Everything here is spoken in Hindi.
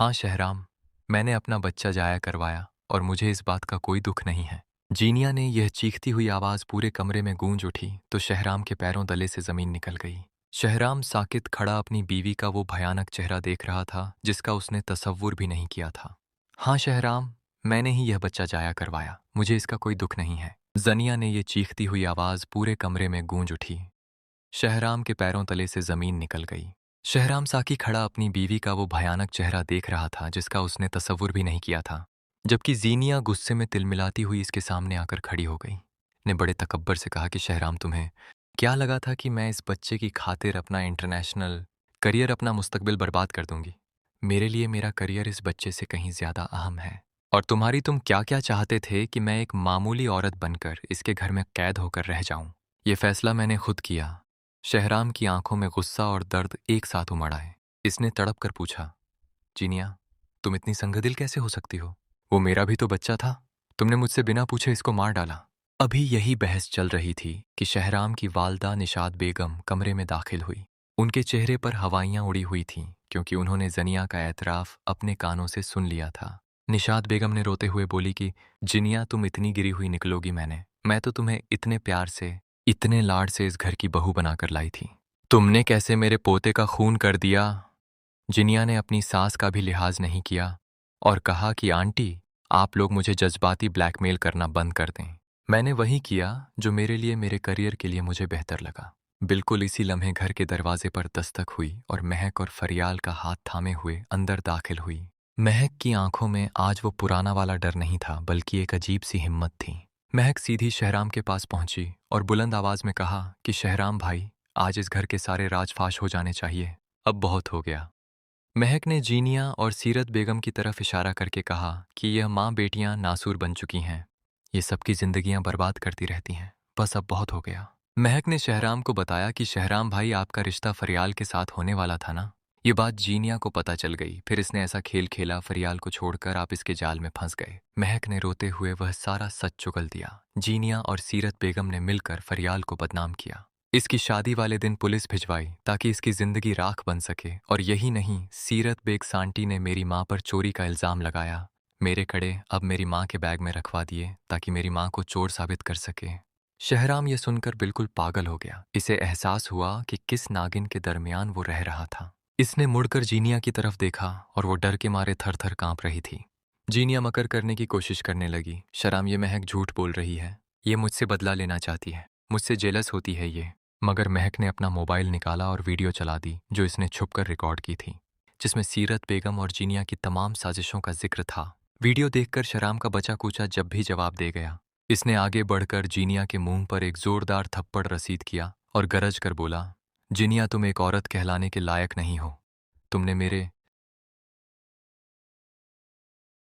हाँ शहराम, मैंने अपना बच्चा जाया करवाया और मुझे इस बात का कोई दुख नहीं है। जीनिया ने यह चीखती हुई आवाज पूरे कमरे में गूंज उठी तो शहराम के पैरों तले से जमीन निकल गई। शहराम साकित खड़ा अपनी बीवी का वो भयानक चेहरा देख रहा था जिसका उसने तसव्वुर भी नहीं किया था। हाँ शहराम, मैंने ही यह बच्चा जाया करवाया, मुझे इसका कोई दुख नहीं है। जनिया ने यह चीखती हुई आवाज पूरे कमरे में गूंज उठी। शहराम के पैरों तले से जमीन निकल गई। शहराम साकी खड़ा अपनी बीवी का वो भयानक चेहरा देख रहा था जिसका उसने तसव्वुर भी नहीं किया था, जबकि जीनिया गुस्से में तिलमिलाती हुई इसके सामने आकर खड़ी हो गई। ने बड़े तकब्बर से कहा कि शहराम, तुम्हें क्या लगा था कि मैं इस बच्चे की खातिर अपना इंटरनेशनल करियर, अपना मुस्तकबिल बर्बाद कर दूंगी? मेरे लिए मेरा करियर इस बच्चे से कहीं ज्यादा अहम है। और तुम क्या क्या चाहते थे कि मैं एक मामूली औरत बनकर इसके घर में कैद होकर रह जाऊं? ये फैसला मैंने खुद किया। शहराम की आंखों में गुस्सा और दर्द एक साथ उमड़ आए। इसने तड़प कर पूछा, जीनिया, तुम इतनी संगदिल कैसे हो सकती हो? वो मेरा भी तो बच्चा था, तुमने मुझसे बिना पूछे इसको मार डाला। अभी यही बहस चल रही थी कि शहराम की वालदा निशात बेगम कमरे में दाखिल हुई। उनके चेहरे पर हवाइयां उड़ी हुई थीं क्योंकि उन्होंने जनिया का एतराफ अपने कानों से सुन लिया था। निशात बेगम ने रोते हुए बोली कि जिनिया, तुम इतनी गिरी हुई निकलोगी मैं तो तुम्हें इतने प्यार से, इतने लाड से इस घर की बहू बनाकर लाई थी। तुमने कैसे मेरे पोते का खून कर दिया? जिनिया ने अपनी सास का भी लिहाज नहीं किया और कहा कि आंटी, आप लोग मुझे जज्बाती ब्लैकमेल करना बंद कर दें। मैंने वही किया जो मेरे लिए, मेरे करियर के लिए मुझे बेहतर लगा। बिल्कुल इसी लम्हे घर के दरवाजे पर दस्तक हुई और महक और फरियाल का हाथ थामे हुए अंदर दाखिल हुई। महक की आंखों में आज वो पुराना वाला डर नहीं था, बल्कि एक अजीब सी हिम्मत थी। महक सीधी शहराम के पास पहुंची और बुलंद आवाज में कहा कि शहराम भाई, आज इस घर के सारे राज फाश हो जाने चाहिए, अब बहुत हो गया। महक ने जीनिया और सीरत बेगम की तरफ इशारा करके कहा कि यह माँ बेटियां नासूर बन चुकी हैं, ये सबकी जिंदगियां बर्बाद करती रहती हैं, बस अब बहुत हो गया। महक ने शहराम को बताया कि शहराम भाई, आपका रिश्ता फरियाल के साथ होने वाला था ना? ये बात जीनिया को पता चल गई, फिर इसने ऐसा खेल खेला, फरियाल को छोड़कर आप इसके जाल में फंस गए। महक ने रोते हुए वह सारा सच चुगल दिया। जीनिया और सीरत बेगम ने मिलकर फरियाल को बदनाम किया। इसकी शादी वाले दिन पुलिस भिजवाई ताकि इसकी जिंदगी राख बन सके। और यही नहीं, सीरत बेग सांटी ने मेरी माँ पर चोरी का इल्जाम लगाया। मेरे कड़े अब मेरी माँ के बैग में रखवा दिए ताकि मेरी माँ को चोर साबित कर सके। शहराम ये सुनकर बिल्कुल पागल हो गया। इसे एहसास हुआ कि किस नागिन के दरमियान वो रह रहा था। इसने मुड़कर जीनिया की तरफ देखा और वो डर के मारे थर थर कांप रही थी। जीनिया मकर करने की कोशिश करने लगी। शहराम, ये महक झूठ बोल रही है, ये मुझसे बदला लेना चाहती है, मुझसे जेलस होती है ये। मगर महक ने अपना मोबाइल निकाला और वीडियो चला दी जो इसने छुपकर रिकॉर्ड की थी, जिसमें सीरत बेगम और जीनिया की तमाम साजिशों का जिक्र था। वीडियो देखकर शहराम का बचा कूचा जब भी जवाब दे गया। इसने आगे बढ़कर जीनिया के मुंह पर एक जोरदार थप्पड़ रसीद किया और गरज कर बोला, जिनिया, तुम एक औरत कहलाने के लायक नहीं हो। तुमने मेरे